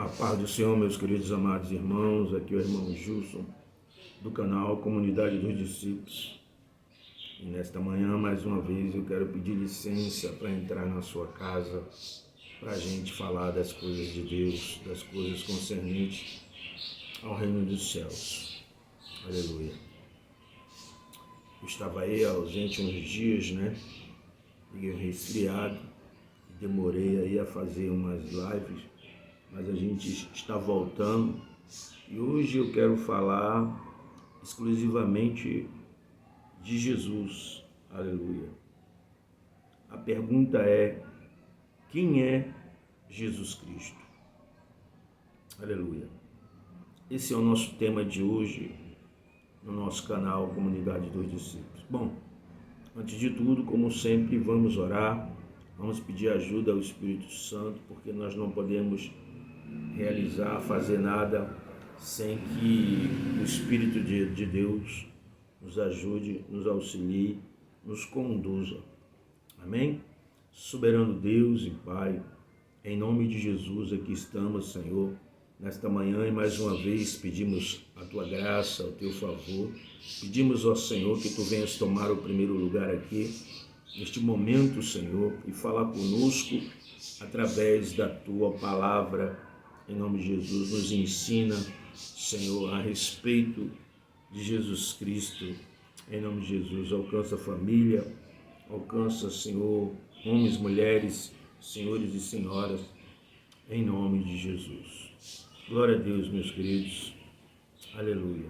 A paz do Senhor, meus queridos amados irmãos, aqui é o irmão Gilson, do canal Comunidade dos Discípulos. E nesta manhã, mais uma vez, eu quero pedir licença para entrar na sua casa, para a gente falar das coisas de Deus, das coisas concernentes ao reino dos céus. Aleluia. Eu estava aí ausente uns dias, Fiquei resfriado, demorei aí a fazer umas lives, mas a gente está voltando e hoje eu quero falar exclusivamente de Jesus. Aleluia. A pergunta é: quem é Jesus Cristo? Aleluia. Esse é o nosso tema de hoje no nosso canal Comunidade dos Discípulos. Bom, antes de tudo, como sempre, vamos orar, vamos pedir ajuda ao Espírito Santo, porque nós não podemos fazer nada sem que o Espírito de Deus nos ajude, nos auxilie, nos conduza. Amém? Soberano Deus e Pai, em nome de Jesus, aqui estamos, Senhor, nesta manhã e mais uma vez pedimos a Tua graça, o Teu favor. Pedimos ao Senhor que Tu venhas tomar o primeiro lugar aqui, neste momento, Senhor, e falar conosco através da Tua palavra. Em nome de Jesus, nos ensina, Senhor, a respeito de Jesus Cristo. Em nome de Jesus, alcança a família, alcança, Senhor, homens, mulheres, senhores e senhoras, em nome de Jesus. Glória a Deus, meus queridos. Aleluia.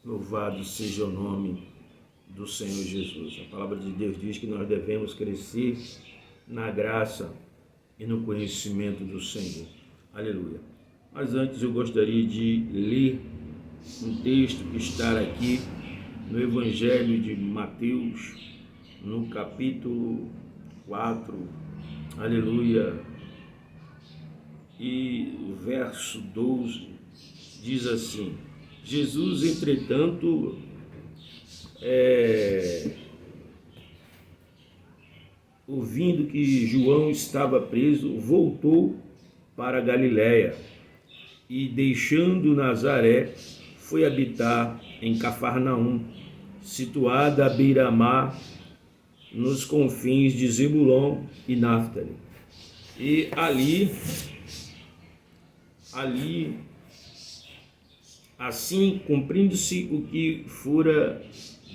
Louvado seja o nome do Senhor Jesus. A palavra de Deus diz que nós devemos crescer na graça e no conhecimento do Senhor. Aleluia. Mas antes eu gostaria de ler um texto que está aqui no Evangelho de Mateus, no capítulo 4, aleluia, e verso 12, diz assim: Jesus, entretanto, ouvindo que João estava preso, voltou para Galiléia e, deixando Nazaré, foi habitar em Cafarnaum, situada à beira-mar, nos confins de Zebulon e Náftali. E ali, assim, cumprindo-se o que fora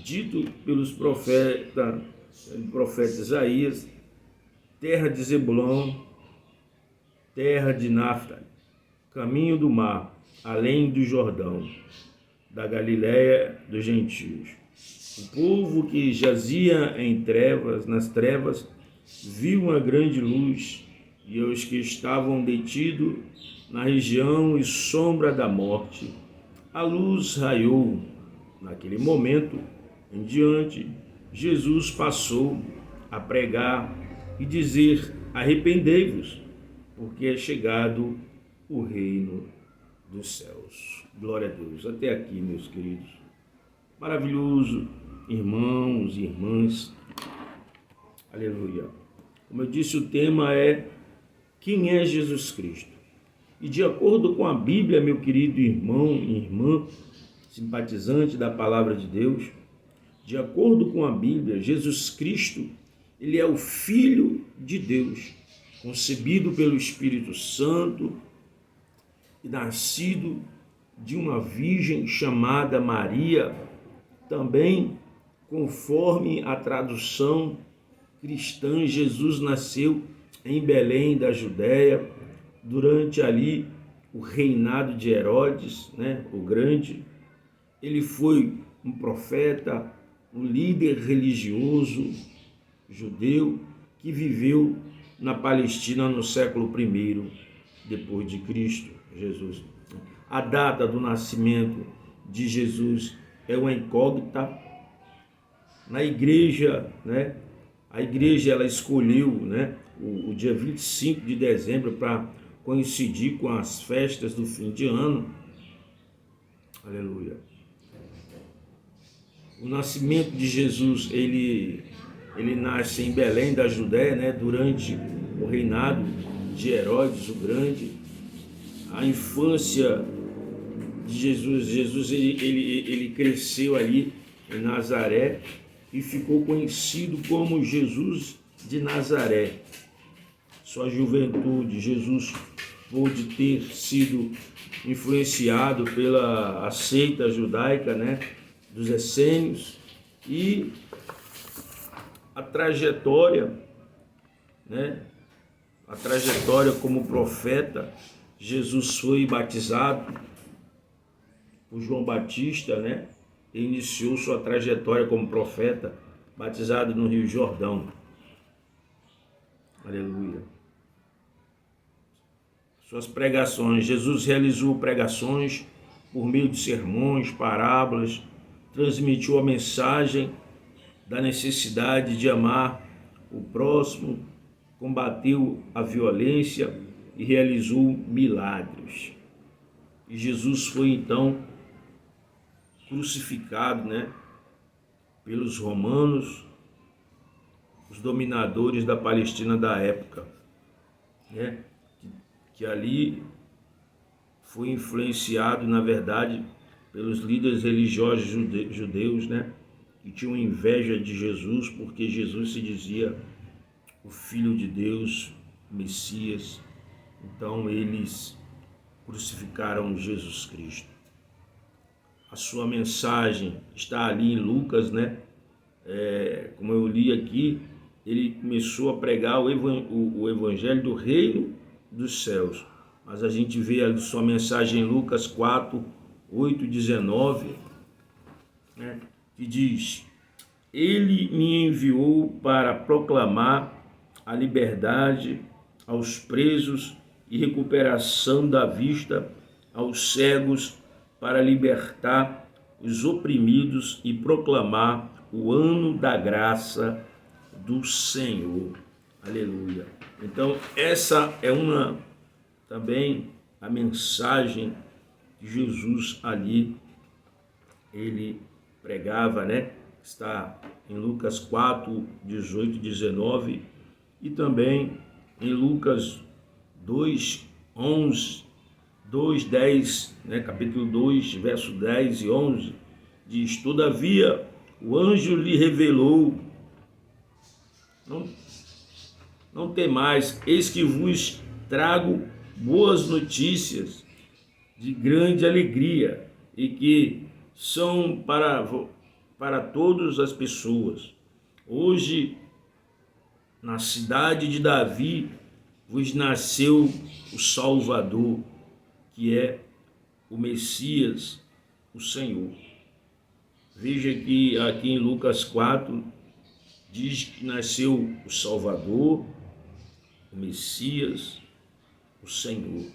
dito pelos profeta Isaías, terra de Zebulon, terra de Náftali, caminho do mar, além do Jordão, da Galiléia dos gentios. O povo que jazia nas trevas, viu uma grande luz, e os que estavam detidos na região e sombra da morte, a luz raiou. Naquele momento em diante, Jesus passou a pregar e dizer: arrependei-vos, porque é chegado o reino dos céus. Glória a Deus. Até aqui, meus queridos. Maravilhoso, irmãos e irmãs. Aleluia. Como eu disse, o tema é: quem é Jesus Cristo? E de acordo com a Bíblia, meu querido irmão e irmã, simpatizante da palavra de Deus, de acordo com a Bíblia, Jesus Cristo, ele é o Filho de Deus, concebido pelo Espírito Santo e nascido de uma virgem chamada Maria. Também, conforme a tradução cristã, Jesus nasceu em Belém da Judéia, durante ali o reinado de Herodes, o Grande. Ele foi um profeta, um líder religioso judeu que viveu na Palestina no século I depois de Cristo, Jesus. A data do nascimento de Jesus é uma incógnita. Na igreja, a igreja ela escolheu, o dia 25 de dezembro para coincidir com as festas do fim de ano. Aleluia. O nascimento de Jesus, ele nasce em Belém da Judéia, durante o reinado de Herodes o Grande. a infância de Jesus. Jesus ele cresceu ali em Nazaré e ficou conhecido como Jesus de Nazaré. Sua juventude, Jesus pôde ter sido influenciado pela seita judaica, né, dos essênios, e a trajetória, né, a trajetória como profeta. Jesus foi batizado por João Batista, né, e iniciou sua trajetória como profeta, batizado no Rio Jordão. Aleluia. Suas pregações. Jesus realizou pregações por meio de sermões, parábolas, transmitiu a mensagem da necessidade de amar o próximo, combateu a violência e realizou milagres. E Jesus foi então crucificado, né, pelos romanos, os dominadores da Palestina da época, né, que ali foi influenciado, na verdade, pelos líderes religiosos judeus, né, que tinham inveja de Jesus, porque Jesus se dizia o Filho de Deus, Messias. Então eles crucificaram Jesus Cristo. A sua mensagem está ali em Lucas, né? Como eu li aqui, ele começou a pregar o evangelho do reino dos céus. Mas a gente vê a sua mensagem em Lucas 4, 8 e 19, né, que diz: Ele me enviou para proclamar a liberdade aos presos e recuperação da vista aos cegos, para libertar os oprimidos e proclamar o ano da graça do Senhor. Aleluia. Então, essa é também a mensagem que Jesus ali, ele pregava, né? Está em Lucas 4, 18 e 19, e também em Lucas 2, 11, 2, 10, né? Capítulo 2, verso 10 e 11, diz: Todavia o anjo lhe revelou, não temais, eis que vos trago boas notícias de grande alegria, e que são para todas as pessoas. Hoje, na cidade de Davi, vos nasceu o Salvador, que é o Messias, o Senhor. Veja que aqui em Lucas 4, diz que nasceu o Salvador, o Messias, o Senhor.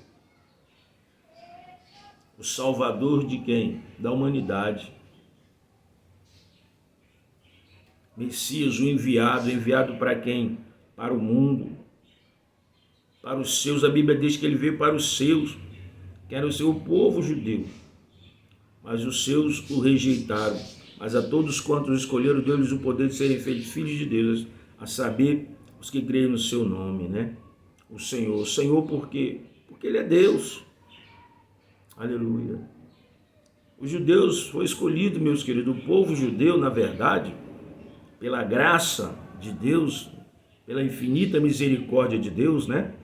O Salvador de quem? Da humanidade. Messias, o enviado para quem? Para o mundo, para os seus. A Bíblia diz que ele veio para os seus, que era o seu povo judeu, mas os seus o rejeitaram. Mas a todos quantos escolheram, deu-lhes o poder de serem feitos filhos de Deus, a saber, os que creem no seu nome, né? O Senhor por quê? Porque ele é Deus. Aleluia. Os judeus foi escolhido, meus queridos, o povo judeu, na verdade, pela graça de Deus, pela infinita misericórdia de Deus, né?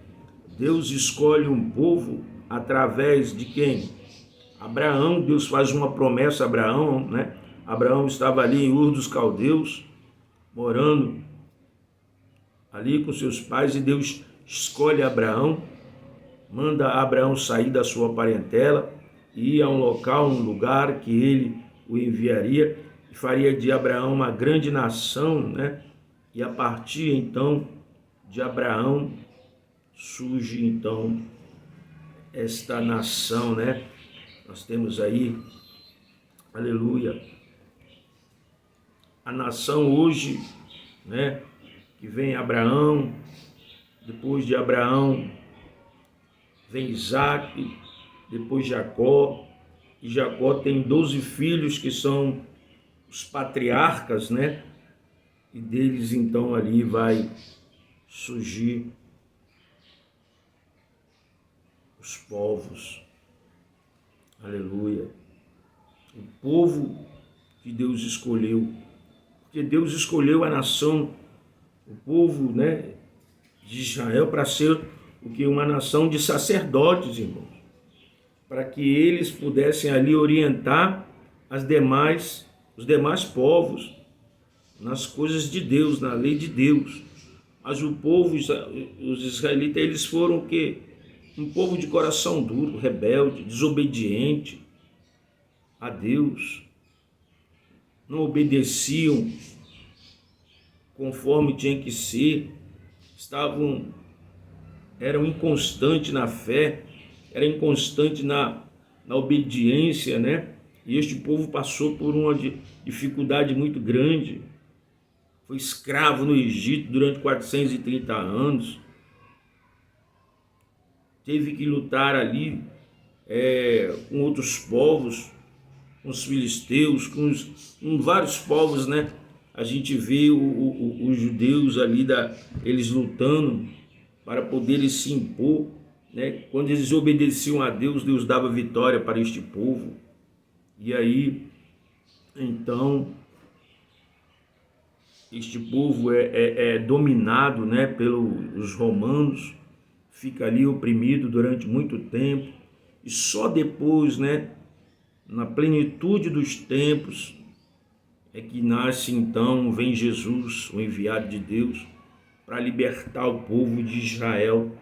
Deus escolhe um povo através de quem? Abraão. Deus faz uma promessa a Abraão, né? Abraão estava ali em Ur dos Caldeus, morando ali com seus pais, e Deus escolhe Abraão, manda Abraão sair da sua parentela e ir a um local, um lugar que ele o enviaria, e faria de Abraão uma grande nação, né? E a partir então de Abraão surge então esta nação, né? Nós temos aí, aleluia, a nação hoje, né? Que vem Abraão, depois de Abraão vem Isaac, depois Jacó, e Jacó tem 12 filhos que são os patriarcas, né? E deles então ali vai surgir os povos. Aleluia. O povo que Deus escolheu. Porque Deus escolheu a nação, o povo, né, de Israel para ser o que? Uma nação de sacerdotes, irmãos. Para que eles pudessem ali orientar os demais povos nas coisas de Deus, na lei de Deus. Mas o povo, os israelitas, eles foram o quê? Um povo de coração duro, rebelde, desobediente a Deus. Não obedeciam conforme tinha que ser. Eram inconstantes na fé, eram inconstantes na obediência, né? E este povo passou por uma dificuldade muito grande. Foi escravo no Egito durante 430 anos. Teve que lutar ali com outros povos, com os filisteus, com vários povos, né? A gente vê os judeus ali, eles lutando para poderem se impor, né? Quando eles obedeciam a Deus, Deus dava vitória para este povo. E aí, então, este povo é dominado, né, pelos romanos, fica ali oprimido durante muito tempo, e só depois, né, na plenitude dos tempos, é que nasce então, vem Jesus, o enviado de Deus, para libertar o povo de Israel,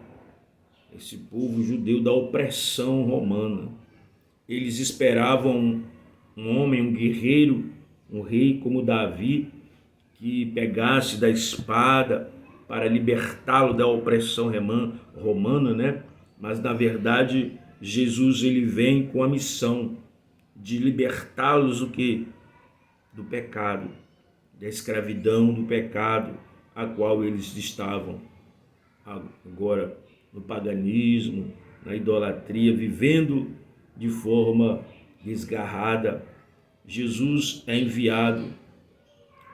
esse povo judeu da opressão romana. Eles esperavam um homem, um guerreiro, um rei como Davi, que pegasse da espada para libertá-lo da opressão romana, né? Mas na verdade Jesus ele vem com a missão de libertá-los do pecado, da escravidão do pecado a qual eles estavam agora no paganismo, na idolatria, vivendo de forma desgarrada. Jesus é enviado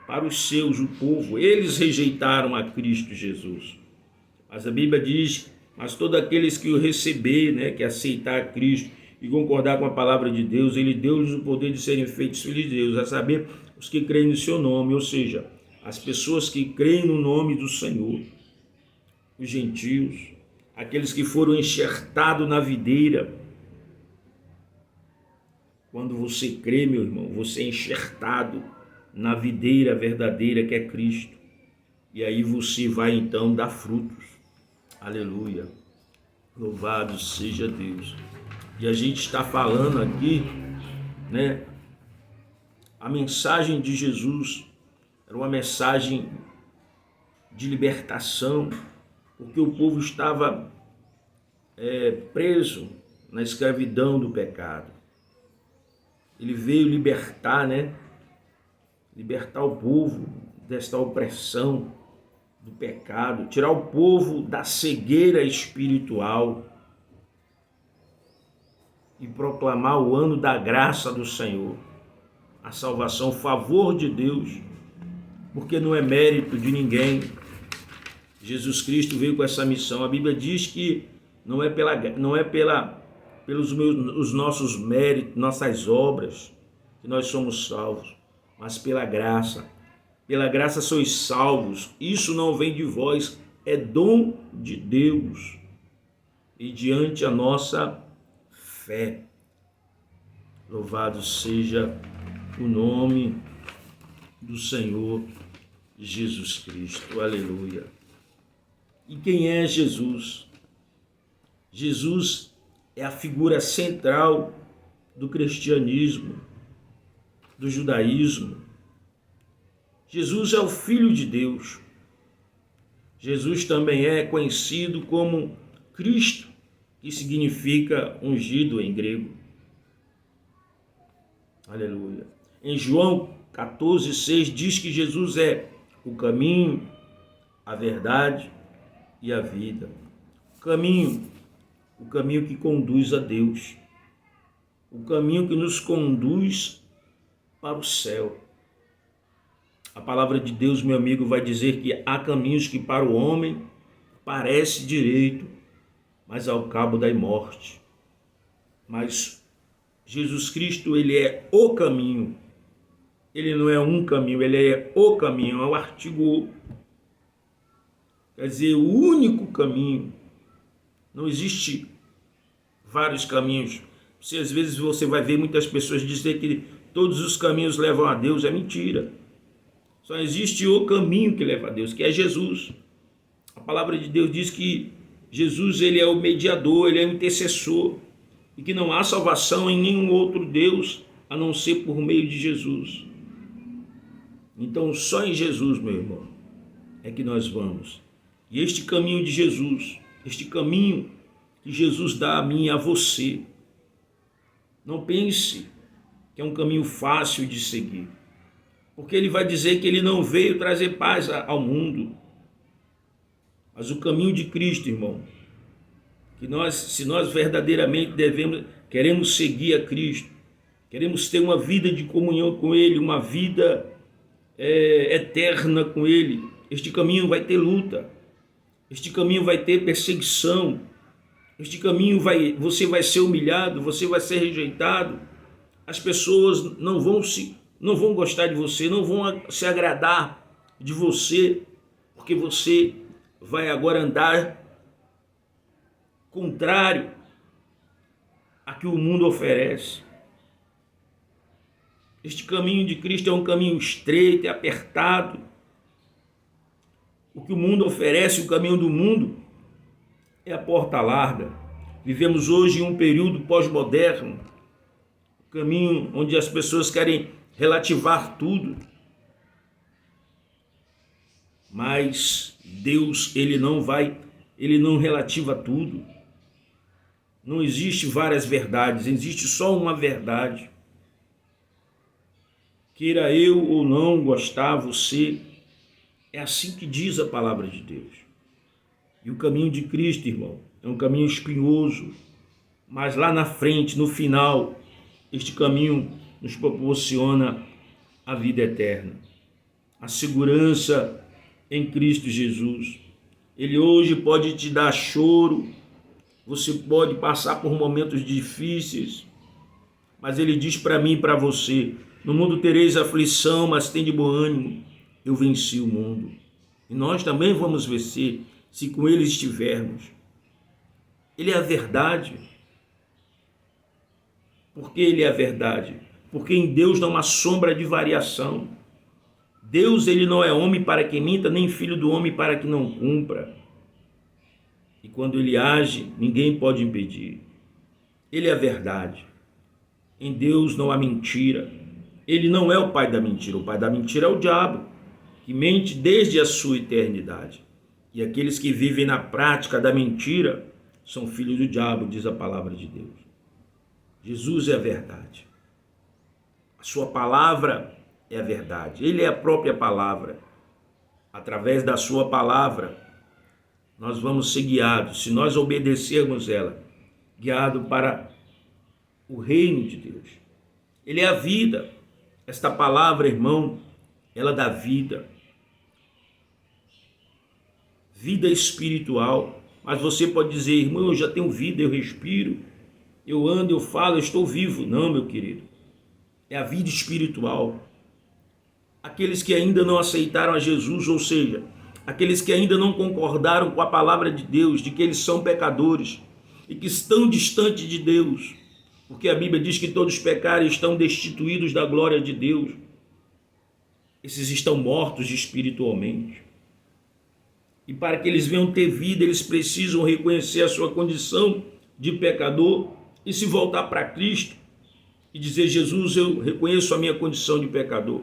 para os seus, o povo. Eles rejeitaram a Cristo Jesus. Mas a Bíblia diz, mas todos aqueles que o receber, né, que aceitar a Cristo e concordar com a palavra de Deus, ele deu-lhes o poder de serem feitos filhos de Deus, a saber, os que creem no seu nome, ou seja, as pessoas que creem no nome do Senhor, os gentios, aqueles que foram enxertados na videira. Quando você crê, meu irmão, você é enxertado na videira verdadeira que é Cristo. E aí você vai então dar frutos. Aleluia. Louvado seja Deus. E a gente está falando aqui, né? A mensagem de Jesus era uma mensagem de libertação, porque o povo estava preso na escravidão do pecado. Ele veio libertar, né? Libertar o povo desta opressão do pecado, tirar o povo da cegueira espiritual e proclamar o ano da graça do Senhor, a salvação, o favor de Deus, porque não é mérito de ninguém. Jesus Cristo veio com essa missão. A Bíblia diz que não é pelos os nossos méritos, nossas obras, que nós somos salvos, mas pela graça. Pela graça sois salvos. Isso não vem de vós, é dom de Deus. E diante a nossa fé. Louvado seja o nome do Senhor Jesus Cristo. Aleluia. E quem é Jesus? Jesus é a figura central do cristianismo, do judaísmo. Jesus é o Filho de Deus. Jesus também é conhecido como Cristo, que significa ungido em grego. Aleluia. Em João 14,6 diz que Jesus é o caminho, a verdade e a vida. O caminho que conduz a Deus. O caminho que nos conduz para o céu. A palavra de Deus, meu amigo, vai dizer que há caminhos que para o homem parece direito, mas ao cabo da morte. Mas Jesus Cristo, ele é o caminho. Ele não é um caminho, ele é o caminho, é o artigo O. Quer dizer, o único caminho. Não existe vários caminhos. Às vezes você vai ver muitas pessoas dizer que todos os caminhos levam a Deus. É mentira. Só existe o caminho que leva a Deus, que é Jesus. A palavra de Deus diz que Jesus, ele é o mediador, ele é o intercessor, e que não há salvação em nenhum outro Deus a não ser por meio de Jesus. Então só em Jesus, meu irmão, é que nós vamos. E este caminho de Jesus, este caminho que Jesus dá a mim e a você, não pense que é um caminho fácil de seguir, porque ele vai dizer que ele não veio trazer paz ao mundo. Mas o caminho de Cristo, irmão, que se nós verdadeiramente queremos seguir a Cristo, queremos ter uma vida de comunhão com Ele, uma vida eterna com Ele, este caminho vai ter luta, este caminho vai ter perseguição, este caminho você vai ser humilhado, você vai ser rejeitado, as pessoas não vão gostar de você, não vão se agradar de você, porque você vai agora andar contrário a que o mundo oferece. Este caminho de Cristo é um caminho estreito e apertado. O que o mundo oferece, o caminho do mundo, é a porta larga. Vivemos hoje em um período pós-moderno, um caminho onde as pessoas querem relativar tudo. Mas Deus, ele não relativa tudo. Não existe várias verdades, existe só uma verdade. Queira eu ou não gostar, você, é assim que diz a palavra de Deus. E o caminho de Cristo, irmão, é um caminho espinhoso, mas lá na frente, no final, este caminho nos proporciona a vida eterna, a segurança em Cristo Jesus. Ele hoje pode te dar choro, você pode passar por momentos difíceis, mas ele diz para mim e para você: no mundo tereis aflição, mas tende bom ânimo, eu venci o mundo. E nós também vamos vencer, se com ele estivermos. Ele é a verdade. Por que ele é a verdade? Porque em Deus não há sombra de variação. Deus, ele não é homem para que minta, nem filho do homem para que não cumpra. E quando ele age, ninguém pode impedir. Ele é a verdade. Em Deus não há mentira. Ele não é o pai da mentira. O pai da mentira é o diabo, que mente desde a sua eternidade. E aqueles que vivem na prática da mentira são filhos do diabo, diz a palavra de Deus. Jesus é a verdade. A sua palavra é a verdade. Ele é a própria palavra. Através da sua palavra, nós vamos ser guiados, se nós obedecermos ela, guiado para o reino de Deus. Ele é a vida. Esta palavra, irmão, ela dá vida. Vida espiritual. Mas você pode dizer: irmão, eu já tenho vida, eu respiro, eu ando, eu falo, eu estou vivo. Não, meu querido. É a vida espiritual. Aqueles que ainda não aceitaram a Jesus, ou seja, aqueles que ainda não concordaram com a palavra de Deus, de que eles são pecadores e que estão distantes de Deus, porque a Bíblia diz que todos pecaram e estão destituídos da glória de Deus. Esses estão mortos espiritualmente. E para que eles venham ter vida, eles precisam reconhecer a sua condição de pecador e se voltar para Cristo e dizer: Jesus, eu reconheço a minha condição de pecador,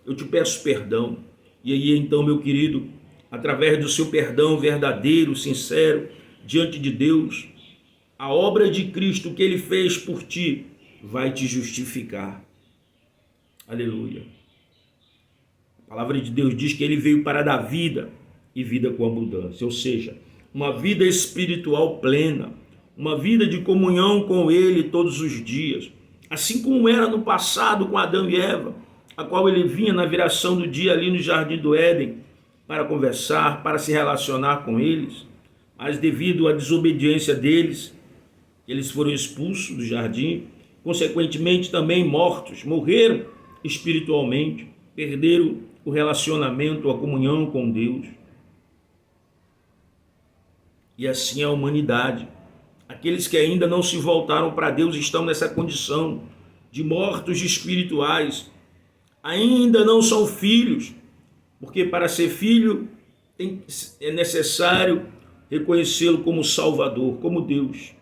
eu te peço perdão. E aí então, meu querido, através do seu perdão verdadeiro, sincero, diante de Deus, a obra de Cristo que ele fez por ti vai te justificar. Aleluia. A palavra de Deus diz que ele veio para dar vida e vida com abundância, ou seja, uma vida espiritual plena, uma vida de comunhão com ele todos os dias, assim como era no passado com Adão e Eva, a qual ele vinha na viração do dia ali no Jardim do Éden para conversar, para se relacionar com eles. mas devido à desobediência deles, eles foram expulsos do jardim, consequentemente também morreram espiritualmente, perderam o relacionamento, a comunhão com Deus. E assim é a humanidade. Aqueles que ainda não se voltaram para Deus estão nessa condição de mortos espirituais. Ainda não são filhos, porque para ser filho é necessário reconhecê-lo como Salvador, como Deus.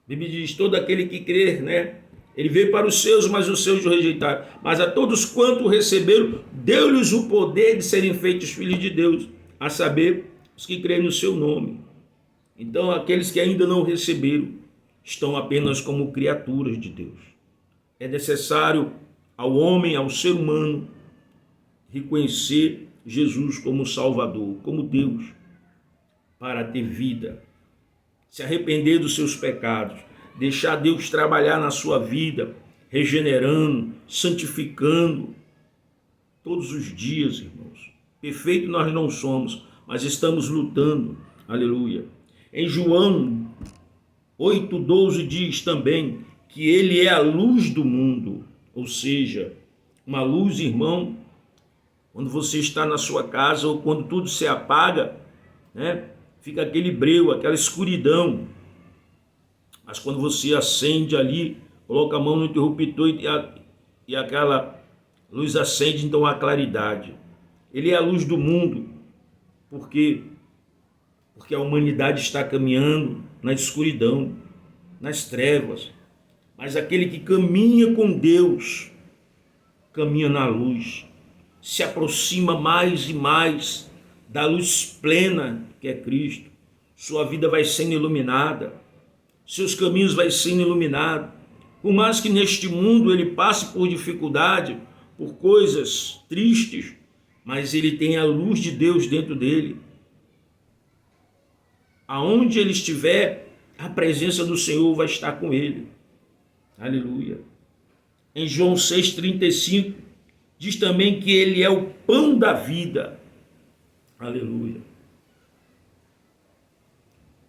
A Bíblia diz, todo aquele que crer, ele veio para os seus, mas os seus o rejeitaram. Mas a todos quanto o receberam, deu-lhes o poder de serem feitos filhos de Deus, a saber, os que creem no seu nome. Então, aqueles que ainda não receberam, estão apenas como criaturas de Deus. É necessário ao homem, ao ser humano, reconhecer Jesus como Salvador, como Deus, para ter vida, se arrepender dos seus pecados, deixar Deus trabalhar na sua vida, regenerando, santificando, todos os dias, irmãos. Perfeito nós não somos, mas estamos lutando, aleluia. Em João 8,12 diz também que ele é a luz do mundo, ou seja, uma luz, irmão, quando você está na sua casa ou quando tudo se apaga, fica aquele breu, aquela escuridão. Mas quando você acende ali, coloca a mão no interruptor e aquela luz acende, então há claridade. Ele é a luz do mundo, porque a humanidade está caminhando na escuridão, nas trevas. Mas aquele que caminha com Deus, caminha na luz, se aproxima mais e mais da luz plena que é Cristo. Sua vida vai sendo iluminada, seus caminhos vai sendo iluminados. Por mais que neste mundo ele passe por dificuldade, por coisas tristes, mas ele tem a luz de Deus dentro dele. Aonde ele estiver, a presença do Senhor vai estar com ele. Aleluia. Em João 6,35, diz também que ele é o pão da vida. Aleluia.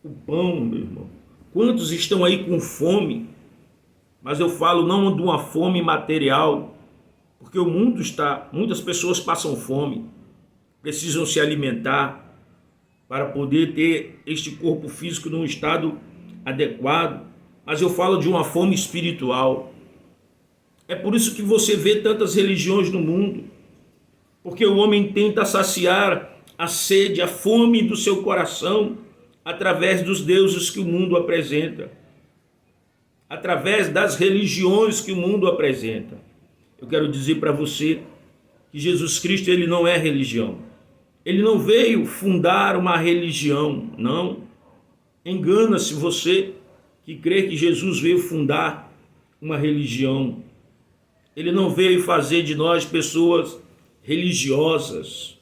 O pão, meu irmão. Quantos estão aí com fome? Mas eu falo não de uma fome material, porque o mundo muitas pessoas passam fome, precisam se alimentar para poder ter este corpo físico num estado adequado. Mas eu falo de uma fome espiritual. É por isso que você vê tantas religiões no mundo, porque o homem tenta saciar a sede, a fome do seu coração através dos deuses que o mundo apresenta, através das religiões que o mundo apresenta. Eu quero dizer para você que Jesus Cristo, ele não é religião. Ele não veio fundar uma religião, não. Engana-se você que crê que Jesus veio fundar uma religião. Ele não veio fazer de nós pessoas religiosas,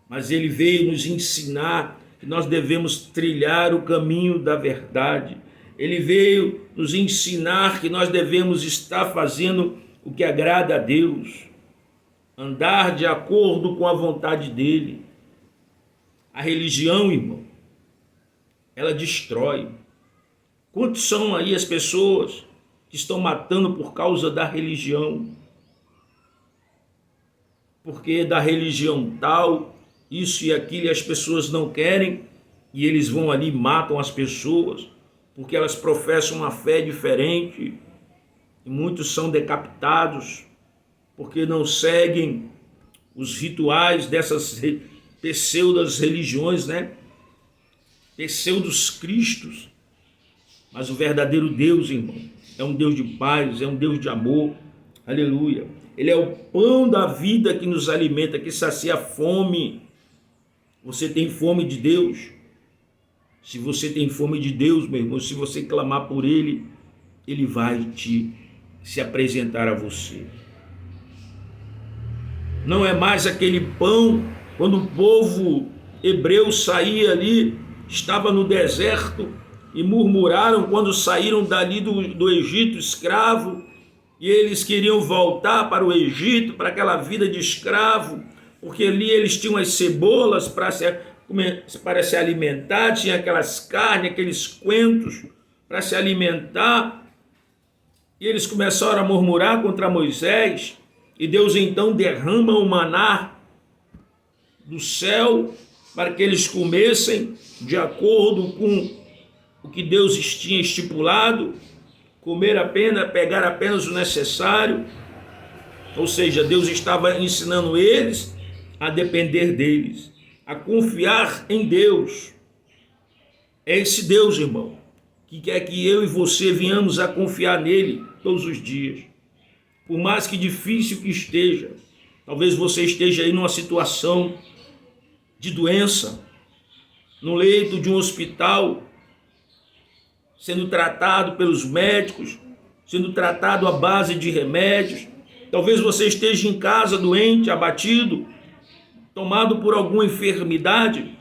mas ele veio nos ensinar que nós devemos trilhar o caminho da verdade. Ele veio nos ensinar que nós devemos estar fazendo o que agrada a Deus, andar de acordo com a vontade dele. A religião, irmão, ela destrói. Quantos são aí as pessoas que estão matando por causa da religião? Porque da religião tal, isso e aquilo, as pessoas não querem, e eles vão ali e matam as pessoas, porque elas professam uma fé diferente, e muitos são decapitados, porque não seguem os rituais dessas pseudas religiões, pseudos cristos. Mas o verdadeiro Deus, irmão, é um Deus de paz, é um Deus de amor, aleluia. Ele é o pão da vida que nos alimenta, que sacia a fome. Você tem fome de Deus? Se você tem fome de Deus, meu irmão, se você clamar por Ele, Ele vai se apresentar a você. Não é mais aquele pão, quando o povo hebreu saía ali, estava no deserto, e murmuraram quando saíram dali do Egito escravo, e eles queriam voltar para o Egito, para aquela vida de escravo, porque ali eles tinham as cebolas para se alimentar, tinha aquelas carnes, aqueles coentos para se alimentar, e eles começaram a murmurar contra Moisés, e Deus então derrama o maná do céu para que eles comessem de acordo com o que Deus tinha estipulado, pegar apenas o necessário. Ou seja, Deus estava ensinando eles a depender deles, a confiar em Deus. É esse Deus, irmão, que quer que eu e você venhamos a confiar nele todos os dias. Por mais que difícil que esteja, talvez você esteja aí numa situação de doença, no leito de um hospital, sendo tratado pelos médicos, sendo tratado à base de remédios. Talvez você esteja em casa doente, abatido, tomado por alguma enfermidade,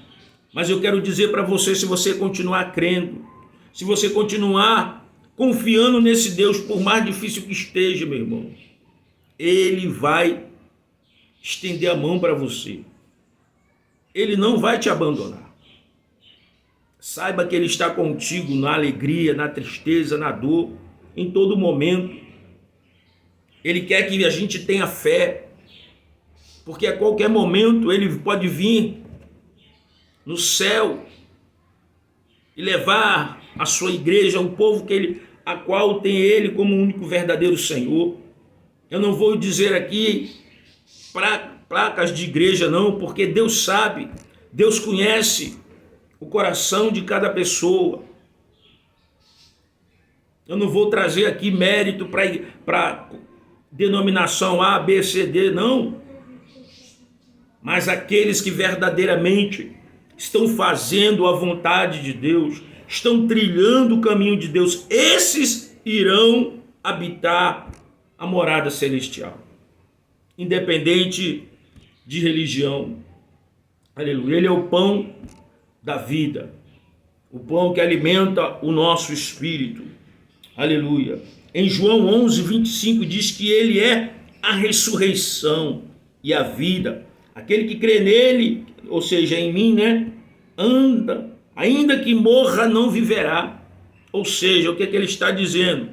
mas eu quero dizer para você, se você continuar crendo, se você continuar confiando nesse Deus, por mais difícil que esteja, meu irmão, Ele vai estender a mão para você. Ele não vai te abandonar. Saiba que Ele está contigo na alegria, na tristeza, na dor, em todo momento. Ele quer que a gente tenha fé, porque a qualquer momento Ele pode vir no céu e levar a sua igreja, um povo a qual tem Ele como único verdadeiro Senhor. Eu não vou dizer aqui placas de igreja não, porque Deus sabe, Deus conhece o coração de cada pessoa. Eu não vou trazer aqui mérito para denominação A, B, C, D, não. Mas aqueles que verdadeiramente estão fazendo a vontade de Deus, estão trilhando o caminho de Deus, esses irão habitar a morada celestial, independente de religião. Aleluia. Ele é o pão da vida, o pão que alimenta o nosso espírito. Aleluia. Em João 11, 25 diz que Ele é a ressurreição e a vida. Aquele que crê nele, ou seja, em mim, ainda que morra, não viverá. Ou seja, o que ele está dizendo?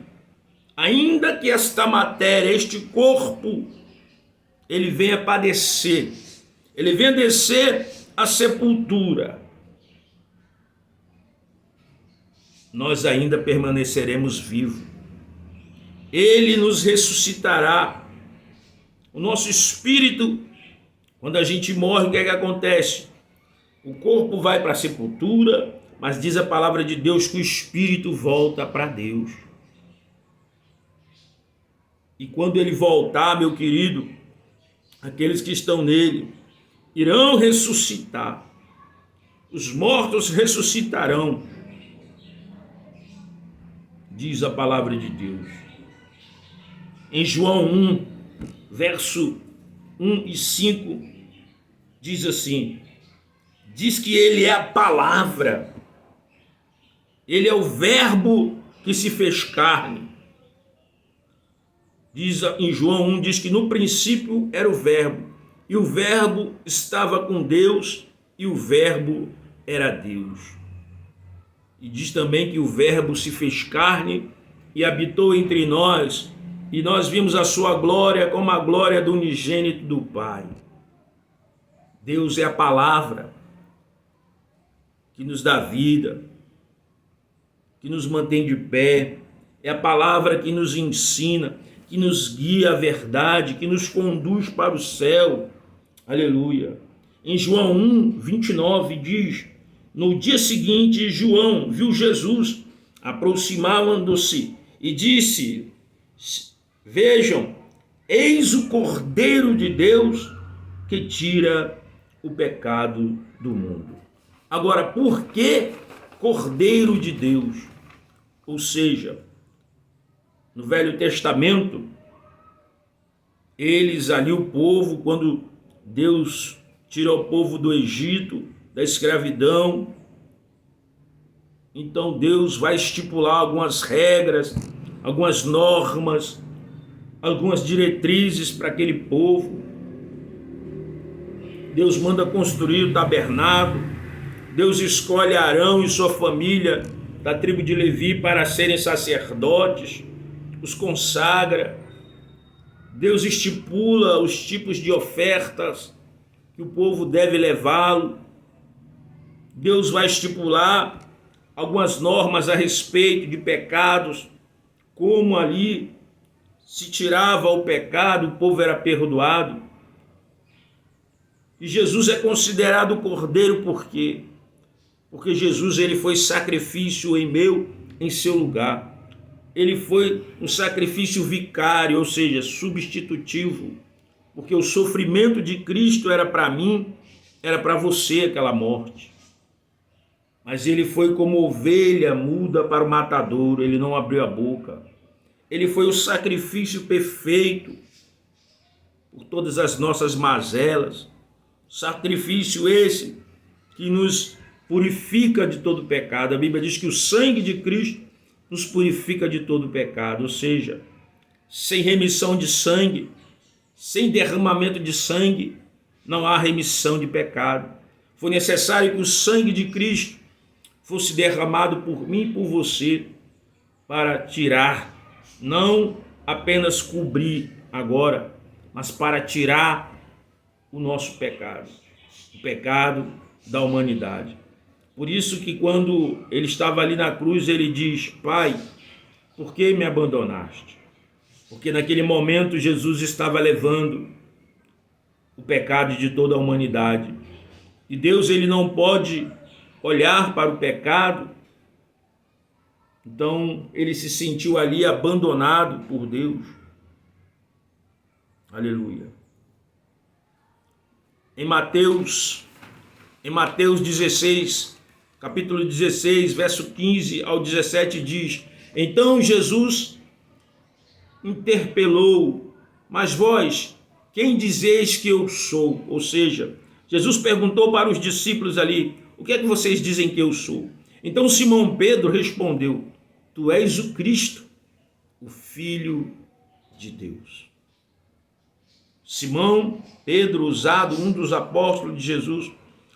Ainda que esta matéria, este corpo, ele venha padecer, ele venha descer à sepultura, nós ainda permaneceremos vivos. Ele nos ressuscitará. O nosso espírito, quando a gente morre, o que é que acontece? O corpo vai para a sepultura, mas diz a palavra de Deus que o espírito volta para Deus. E quando ele voltar, meu querido, aqueles que estão nele irão ressuscitar. Os mortos ressuscitarão, diz a palavra de Deus. Em João 1, verso 1 e 5, diz assim, diz que ele é a palavra, ele é o verbo que se fez carne. Diz em João 1, diz que no princípio era o verbo, e o verbo estava com Deus, e o verbo era Deus. E diz também que o verbo se fez carne e habitou entre nós, e nós vimos a sua glória como a glória do unigênito do Pai. Deus é a palavra que nos dá vida, que nos mantém de pé, é a palavra que nos ensina, que nos guia à verdade, que nos conduz para o céu. Aleluia. Em João 1, 29 diz, no dia seguinte João viu Jesus aproximando-se e disse, vejam, eis o Cordeiro de Deus que tira o pecado do mundo. Agora, por que Cordeiro de Deus? Ou seja, no Velho Testamento, eles ali, o povo, quando Deus tira o povo do Egito, da escravidão, então Deus vai estipular algumas regras, algumas normas, algumas diretrizes para aquele povo. Deus manda construir o tabernáculo, Deus escolhe Arão e sua família da tribo de Levi para serem sacerdotes, os consagra. Deus estipula os tipos de ofertas que o povo deve levá-lo. Deus vai estipular algumas normas a respeito de pecados, como ali se tirava o pecado, o povo era perdoado. E Jesus é considerado o Cordeiro por quê? Porque Jesus ele foi sacrifício em seu lugar. Ele foi um sacrifício vicário, ou seja, substitutivo. Porque o sofrimento de Cristo era para mim, era para você aquela morte. Mas ele foi como ovelha muda para o matadouro, ele não abriu a boca. Ele foi o sacrifício perfeito por todas as nossas mazelas. Sacrifício esse que nos purifica de todo pecado. A Bíblia diz que o sangue de Cristo nos purifica de todo pecado, ou seja, sem remissão de sangue, sem derramamento de sangue, não há remissão de pecado. Foi necessário que o sangue de Cristo fosse derramado por mim e por você para tirar, não apenas cobrir agora, mas para tirar o nosso pecado, o pecado da humanidade. Por isso que quando ele estava ali na cruz, ele diz: Pai, por que me abandonaste? Porque naquele momento Jesus estava levando o pecado de toda a humanidade. E Deus ele não pode olhar para o pecado. Então ele se sentiu ali abandonado por Deus. Aleluia. Em Mateus 16, capítulo 16, verso 15 ao 17 diz: Então Jesus interpelou: Mas vós, quem dizeis que eu sou? Ou seja, Jesus perguntou para os discípulos ali: O que é que vocês dizem que eu sou? Então Simão Pedro respondeu: Tu és o Cristo, o Filho de Deus. Simão Pedro, um dos apóstolos de Jesus,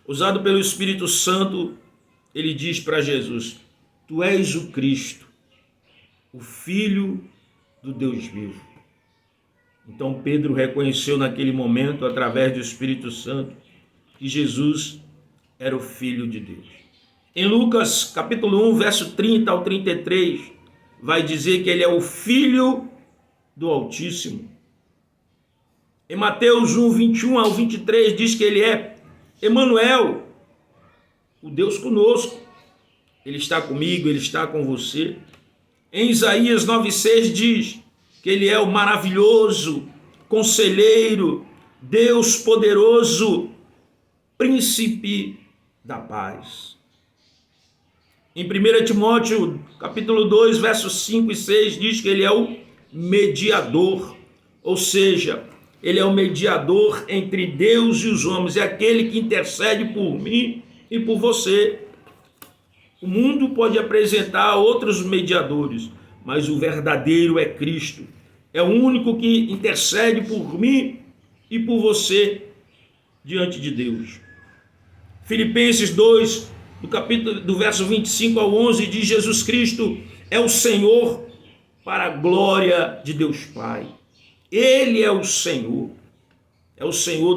usado pelo Espírito Santo, ele diz para Jesus: Tu és o Cristo, o Filho do Deus vivo. Então Pedro reconheceu naquele momento, através do Espírito Santo, que Jesus era o Filho de Deus. Em Lucas capítulo 1, verso 30 ao 33, vai dizer que ele é o Filho do Altíssimo. Em Mateus 1, 21 ao 23, diz que ele é Emanuel, o Deus conosco. Ele está comigo, ele está com você. Em Isaías 9,6 diz que ele é o maravilhoso, conselheiro, Deus poderoso, príncipe da paz. Em 1 Timóteo capítulo 2, versos 5 e 6 diz que ele é o mediador, ou seja, ele é o mediador entre Deus e os homens, é aquele que intercede por mim e por você. O mundo pode apresentar outros mediadores, mas o verdadeiro é Cristo. É o único que intercede por mim e por você diante de Deus. Filipenses 2, do verso 25 ao 11, diz: Jesus Cristo é o Senhor para a glória de Deus Pai. Ele é o Senhor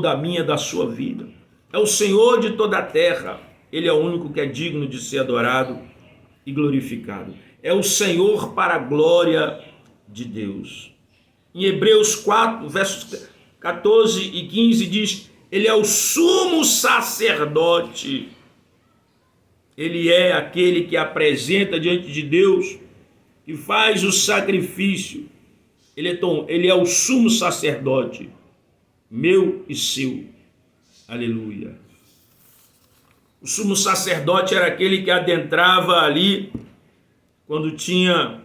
da minha, da sua vida. É o Senhor de toda a terra. Ele é o único que é digno de ser adorado e glorificado. É o Senhor para a glória de Deus. Em Hebreus 4, versos 14 e 15 diz: ele é o sumo sacerdote. Ele é aquele que apresenta diante de Deus, que faz o sacrifício. Ele é o sumo sacerdote, meu e seu. Aleluia. O sumo sacerdote era aquele que adentrava ali, quando tinha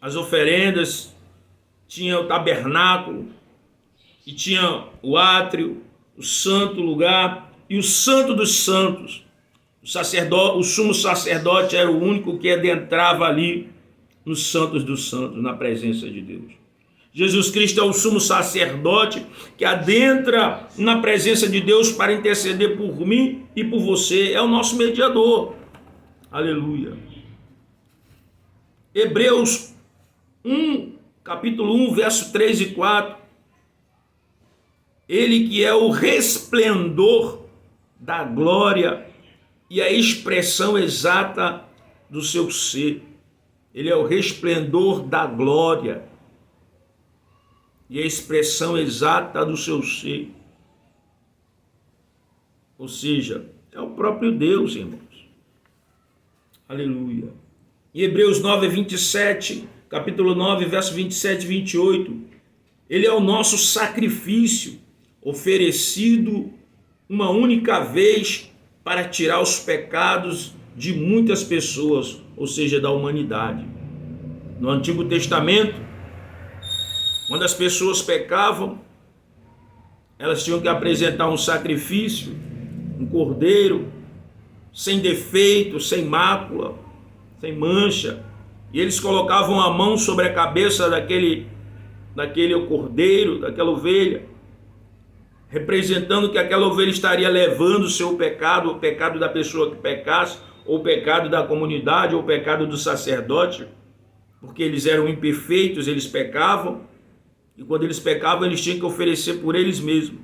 as oferendas, tinha o tabernáculo, e tinha o átrio, o santo lugar e o santo dos santos. O sumo sacerdote era o único que adentrava ali nos santos dos santos, na presença de Deus. Jesus Cristo é o sumo sacerdote que adentra na presença de Deus para interceder por mim e por você. É o nosso mediador. Aleluia. Hebreus 1, capítulo 1, verso 3 e 4. Ele que é o resplendor da glória e a expressão exata do seu ser. Ele é o resplendor da glória e a expressão exata do seu ser. Ou seja, é o próprio Deus, irmãos. Aleluia. Em Hebreus 9, 27, capítulo 9, verso 27 e 28, ele é o nosso sacrifício oferecido uma única vez para tirar os pecados de muitas pessoas, ou seja, da humanidade. No Antigo Testamento, quando as pessoas pecavam, elas tinham que apresentar um sacrifício, um cordeiro, sem defeito, sem mácula, sem mancha, e eles colocavam a mão sobre a cabeça daquele cordeiro, daquela ovelha, representando que aquela ovelha estaria levando o seu pecado, o pecado da pessoa que pecasse, ou o pecado da comunidade, ou o pecado do sacerdote, porque eles eram imperfeitos, eles pecavam, e quando eles pecavam, eles tinham que oferecer por eles mesmos.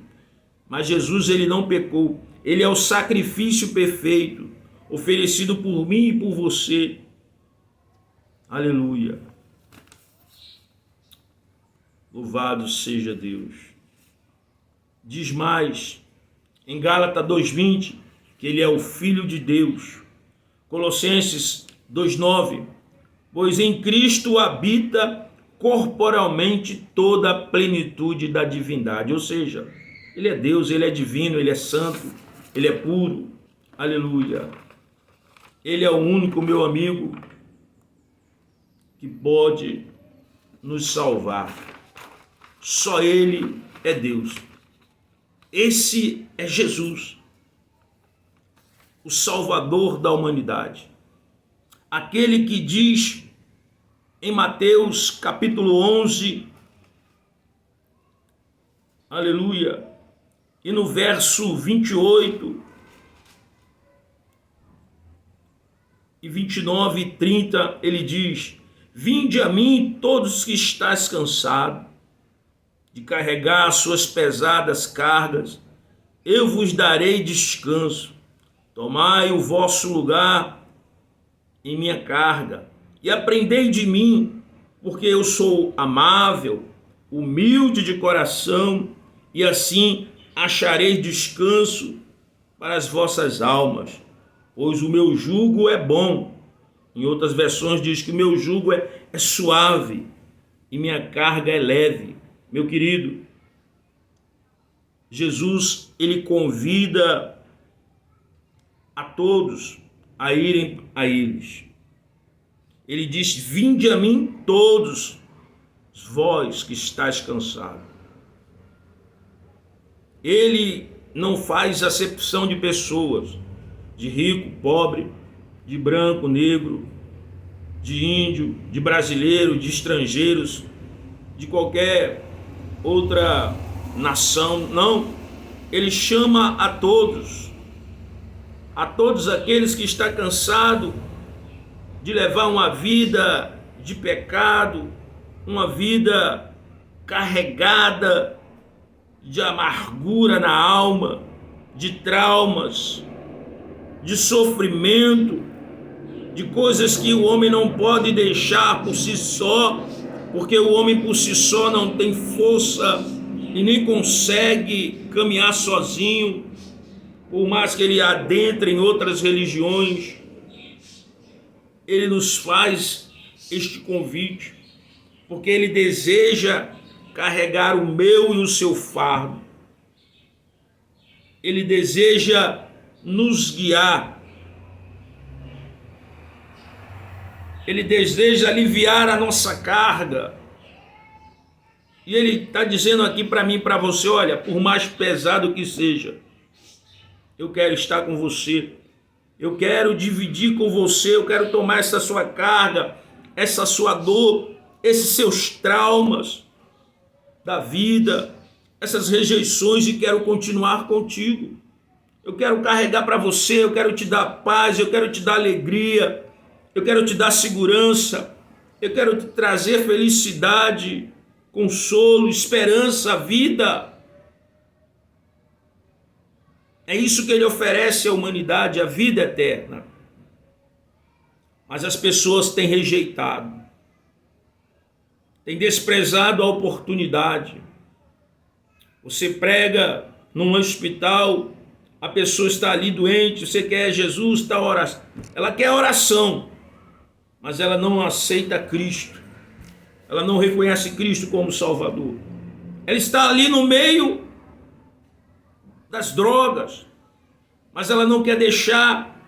Mas Jesus, ele não pecou. Ele é o sacrifício perfeito, oferecido por mim e por você. Aleluia. Louvado seja Deus. Diz mais, em Gálatas 2:20, que ele é o Filho de Deus. Colossenses 2:9, pois em Cristo habita corporalmente toda a plenitude da divindade. Ou seja, ele é Deus, ele é divino, ele é santo, ele é puro. Aleluia. Ele é o único, meu amigo, que pode nos salvar. Só ele é Deus. Esse é Jesus, o Salvador da humanidade. Aquele que diz em Mateus capítulo 11, aleluia, e no verso 28 e 29 e 30, ele diz: vinde a mim todos que estáis cansados de carregar as suas pesadas cargas, eu vos darei descanso. Tomai o vosso lugar em minha carga e aprendei de mim, porque eu sou amável, humilde de coração, e assim achareis descanso para as vossas almas, pois o meu jugo é bom. Em outras versões diz que o meu jugo é suave e minha carga é leve. Meu querido, Jesus, ele convida a todos a irem a eles. Ele diz: vinde a mim todos vós que estáis cansados. Ele não faz acepção de pessoas, de rico, pobre, de branco, negro, de índio, de brasileiro, de estrangeiros, de qualquer outra nação. Não, ele chama a todos aqueles que estão cansados de levar uma vida de pecado, uma vida carregada de amargura na alma, de traumas, de sofrimento, de coisas que o homem não pode deixar por si só, porque o homem por si só não tem força e nem consegue caminhar sozinho, por mais que ele adentre em outras religiões. Ele nos faz este convite, porque ele deseja carregar o meu e o seu fardo. Ele deseja nos guiar. Ele deseja aliviar a nossa carga. E ele está dizendo aqui para mim e para você: olha, por mais pesado que seja, eu quero estar com você. Eu quero dividir com você, eu quero tomar essa sua carga, essa sua dor, esses seus traumas. da vida, essas rejeições e quero continuar contigo. Eu quero carregar para você, eu quero te dar paz, eu quero te dar alegria, eu quero te dar segurança, eu quero te trazer felicidade, consolo, esperança, vida. É isso que ele oferece à humanidade, a vida eterna. Mas as pessoas têm rejeitado, têm desprezado a oportunidade. Você prega num hospital, a pessoa está ali doente, você quer Jesus, está oração. Ela quer oração, mas ela não aceita Cristo. Ela não reconhece Cristo como Salvador. Ela está ali no meio das drogas, mas ela não quer deixar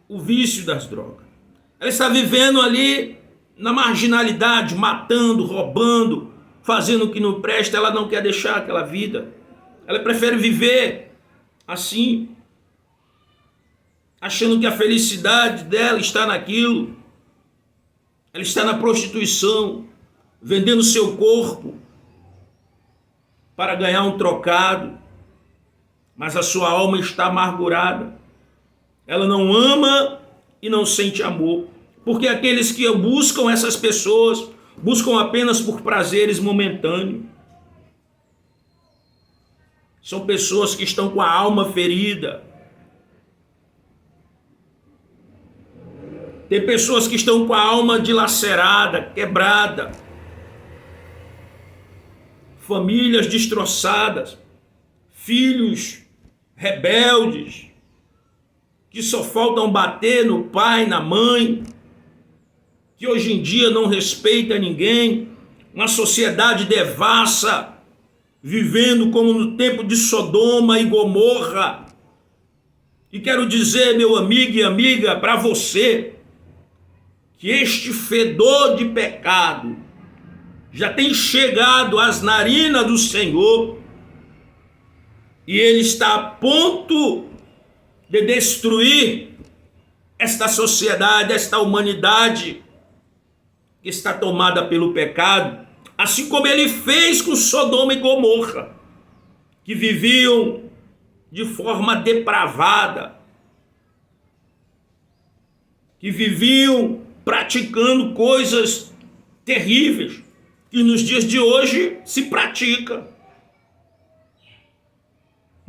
o vício das drogas. Ela está vivendo ali na marginalidade, matando, roubando, fazendo o que não presta. Ela não quer deixar aquela vida. Ela prefere viver assim, achando que a felicidade dela está naquilo. Ela está na prostituição, vendendo seu corpo para ganhar um trocado, mas a sua alma está amargurada. Ela não ama e não sente amor, porque aqueles que buscam essas pessoas buscam apenas por prazeres momentâneos. São pessoas que estão com a alma ferida. Tem pessoas que estão com a alma dilacerada, quebrada. Famílias destroçadas. Filhos rebeldes, que só faltam bater no pai, na mãe, que hoje em dia não respeita ninguém. Uma sociedade devassa, vivendo como no tempo de Sodoma e Gomorra. E quero dizer, meu amigo e amiga, para você, que este fedor de pecado já tem chegado às narinas do Senhor e ele está a ponto de destruir esta sociedade, esta humanidade que está tomada pelo pecado, assim como ele fez com Sodoma e Gomorra, que viviam de forma depravada, que viviam praticando coisas terríveis, que nos dias de hoje se pratica.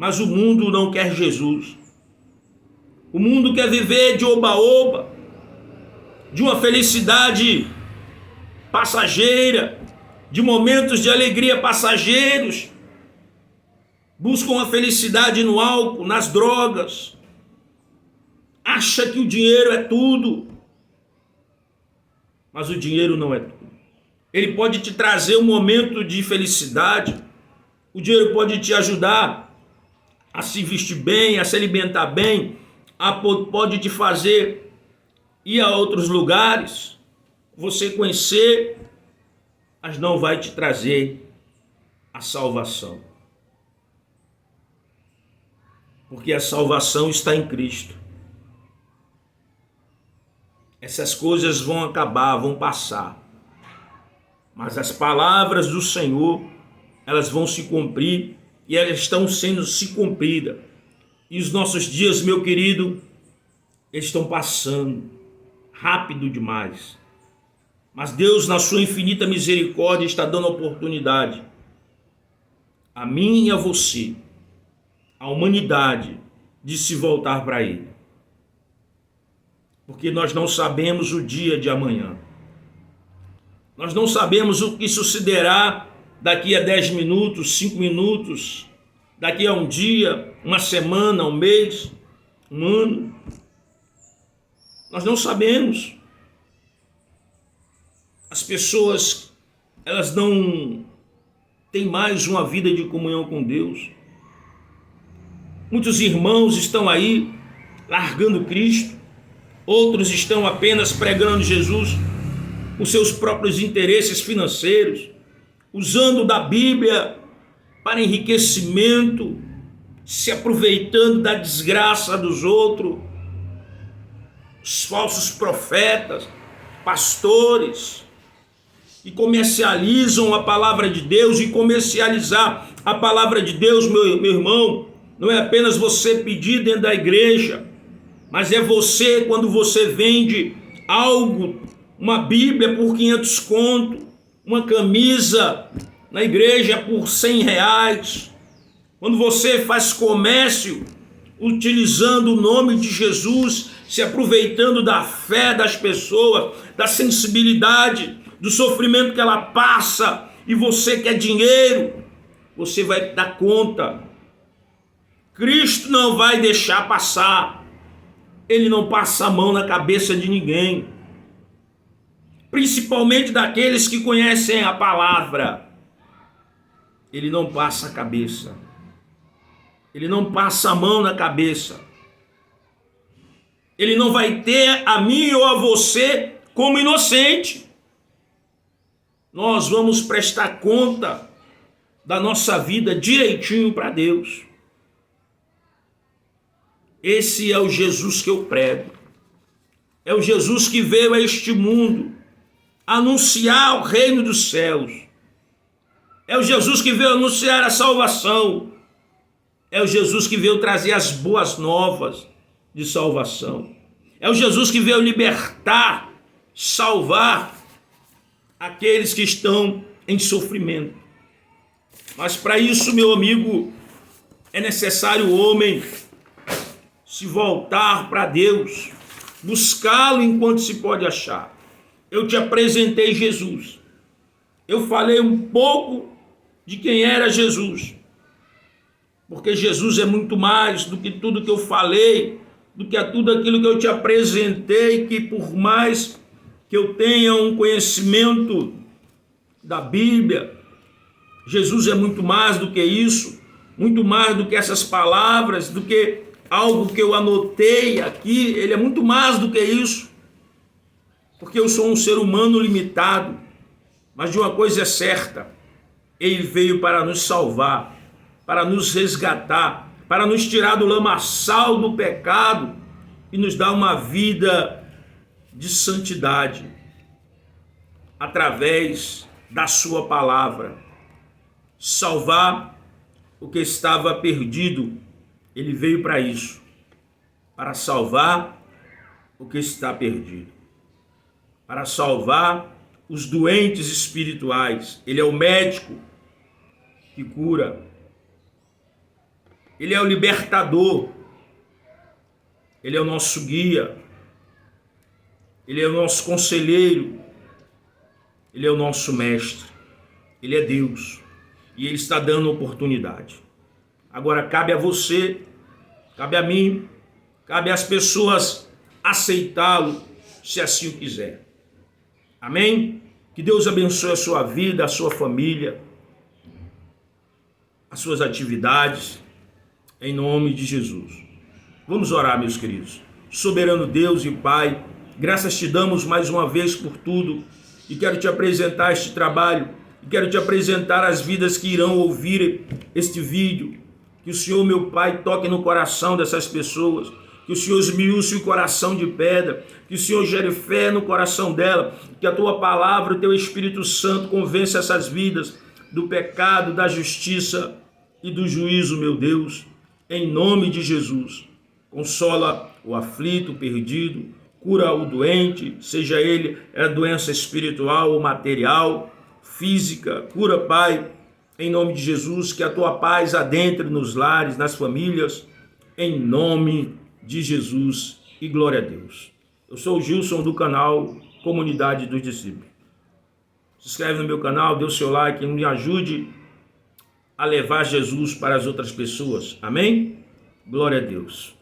Mas o mundo não quer Jesus. O mundo quer viver de oba-oba, de uma felicidade passageira, de momentos de alegria passageiros. Buscam a felicidade no álcool, nas drogas. Acha que o dinheiro é tudo. Mas o dinheiro não é tudo. Ele pode te trazer um momento de felicidade. O dinheiro pode te ajudar a se vestir bem, a se alimentar bem, pode te fazer ir a outros lugares, você conhecer, mas não vai te trazer a salvação. Porque a salvação está em Cristo. Essas coisas vão acabar, vão passar. Mas as palavras do Senhor, elas vão se cumprir e elas estão sendo se cumpridas. E os nossos dias, meu querido, eles estão passando rápido demais. Mas Deus, na sua infinita misericórdia, está dando oportunidade a mim e a você, a humanidade, de se voltar para Ele. Porque nós não sabemos o dia de amanhã. Nós não sabemos o que sucederá daqui a 10 minutos, 5 minutos, daqui a um dia, uma semana, um mês, um ano. Nós não sabemos. As pessoas, elas não têm mais uma vida de comunhão com Deus. Muitos irmãos estão aí largando Cristo. Outros estão apenas pregando Jesus os seus próprios interesses financeiros, usando da Bíblia para enriquecimento, se aproveitando da desgraça dos outros. Os falsos profetas, pastores, e comercializam a palavra de Deus. E comercializar a palavra de Deus, meu irmão, não é apenas você pedir dentro da igreja, mas é você quando você vende algo, uma Bíblia por 500 conto, uma camisa na igreja por R$100, quando você faz comércio utilizando o nome de Jesus, se aproveitando da fé das pessoas, da sensibilidade, do sofrimento que ela passa, e você quer dinheiro, você vai dar conta. Cristo não vai deixar passar. Ele não passa a mão na cabeça de ninguém, principalmente daqueles que conhecem a palavra. Ele não passa a cabeça. Ele não passa a mão na cabeça. Ele não vai ter a mim ou a você como inocente. Nós vamos prestar conta da nossa vida direitinho para Deus. Esse é o Jesus que eu prego. É o Jesus que veio a este mundo anunciar o reino dos céus. É o Jesus que veio anunciar a salvação. É o Jesus que veio trazer as boas novas de salvação. É o Jesus que veio libertar, salvar aqueles que estão em sofrimento. Mas para isso, meu amigo, é necessário o homem se voltar para Deus, buscá-lo enquanto se pode achar. Eu te apresentei Jesus. Eu falei um pouco de quem era Jesus. Porque Jesus é muito mais do que tudo que eu falei, do que tudo aquilo que eu te apresentei, que por mais que eu tenha um conhecimento da Bíblia, Jesus é muito mais do que isso, muito mais do que essas palavras, do que algo que eu anotei aqui. Ele é muito mais do que isso, porque eu sou um ser humano limitado, mas de uma coisa é certa: ele veio para nos salvar, para nos resgatar, para nos tirar do lamaçal do pecado e nos dar uma vida de santidade através da sua palavra. Salvar o que estava perdido. Ele veio para isso, para salvar o que está perdido, para salvar os doentes espirituais. Ele é o médico que cura. Ele é o libertador. Ele é o nosso guia. Ele é o nosso conselheiro. Ele é o nosso mestre. Ele é Deus. E Ele está dando oportunidade. Agora cabe a você, cabe a mim, cabe às pessoas aceitá-lo, se assim o quiser. Amém? Que Deus abençoe a sua vida, a sua família, as suas atividades, em nome de Jesus. Vamos orar, meus queridos. Soberano Deus e Pai, graças te damos mais uma vez por tudo, e quero te apresentar este trabalho, e quero te apresentar as vidas que irão ouvir este vídeo. Que o Senhor, meu Pai, toque no coração dessas pessoas, que o Senhor esmiúce o coração de pedra, que o Senhor gere fé no coração dela, que a tua palavra, o teu Espírito Santo convença essas vidas do pecado, da justiça e do juízo, meu Deus, em nome de Jesus. Consola o aflito, o perdido, cura o doente, seja ele a doença espiritual ou material, física, cura, Pai, em nome de Jesus, que a tua paz adentre nos lares, nas famílias, em nome de Jesus, e glória a Deus. Eu sou o Gilson do canal Comunidade dos Discípulos. Se inscreve no meu canal, dê o seu like e me ajude a levar Jesus para as outras pessoas. Amém? Glória a Deus.